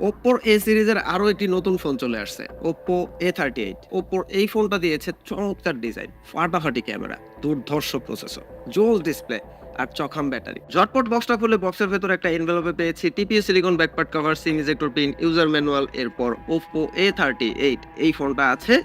Oppo A সিরিজের আরো একটি নতুন ফোন চলে আসছে, Oppo A38। Oppo এই ফোনটা দিয়েছে চমৎকার ডিজাইন, ফাটাফাটি ক্যামেরা, দুর্ধর্ষ প্রসেসর, জোস ডিসপ্লে আর চখাম ব্যাটারি। ঝটপট বক্সটা খুলে বক্সের ভেতর একটা এনভেলপে পেয়েছি TPS silicon back part cover, SIM ejector pin, user manual. এরপর Oppo A38 এই ফোনটা আছে,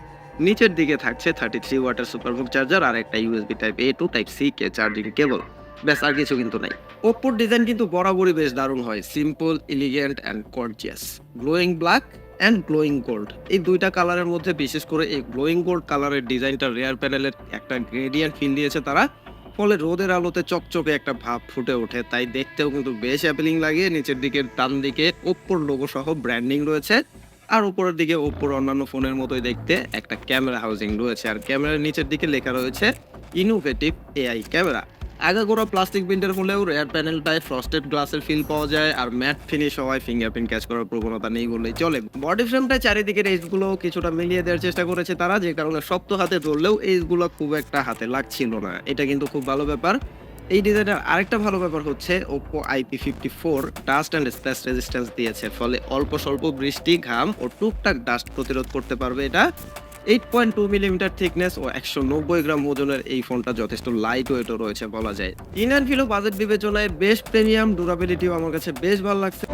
নিচের দিকে থাকছে 33 ওয়াটের সুপারভুক চার্জার আর একটা USB type A to type C কে চার্জিং কেবল। ব্যাস, আর কিছু কিন্তু নাই। ওপ্পোর ডিজাইন কিন্তু বরাবরই বেশ দারুণ হয়, simple, elegant and gorgeous. Glowing black and glowing gold, এই দুইটা কালারের মধ্যে বিশেষ করে এই গ্লোয়িং গোল্ড কালারের ডিজাইনটা রেয়ার প্যানেলের একটা গ্রেডিয়েন্ট ফিল দিয়েছে তারা, ফলে রোদের আলোতে চকচকে একটা ভাব ফুটে ওঠে, তাই দেখতেও কিন্তু বেশ অ্যাপিলিং লাগে। নিচের দিকে ডান দিকে ওপ্পোর লোগো সহ ব্র্যান্ডিং রয়েছে, আর উপরের দিকে ওপ্পোর অন্যান্য ফোনের মতোই দেখতে একটা ক্যামেরা হাউজিং রয়েছে, আর ক্যামেরার নিচের দিকে লেখা রয়েছে ইনোভেটিভ এআই ক্যামেরা। আগাগোড়া প্লাস্টিক বিল্ডের হলেও রেয়ার প্যানেলটায় ফ্রস্টেড গ্লাসের ফিল পাওয়া যায়, আর ম্যাট ফিনিশ হওয়ায় ফিঙ্গারপ্রিন্ট ক্যাচ করার প্রবণতা নেই বললেই চলে। বডি ফ্রেমটায় চারিদিকের এইজগুলো কিছুটা মিলিয়ে দেওয়ার চেষ্টা করেছে তারা, যে কারণে শক্ত হাতে ধরলেও এইজগুলো খুব একটা হাতে লাগছিল না, এটা কিন্তু খুব ভালো ব্যাপার। এই ডিজাইনের আরেকটা ভালো ব্যাপার হচ্ছে Oppo IP54 dust and splash resistance দিয়েছে, ফলে অল্প স্বল্প বৃষ্টি, ঘাম ও টুকটাক ডাস্ট প্রতিরোধ করতে পারবে এটা। 8.2 মিলিমিটার থিকনেস ও 190 গ্রাম ওজনের এই ফোনটা যথেষ্ট লাইট ওয়েটও রয়েছে বলা যায়। ইন হ্যান্ড ফিল ও বাজেট বিবেচনায় বেশ প্রিমিয়াম, ডুরাবিলিটিও আমার কাছে বেশ ভালো লাগছে।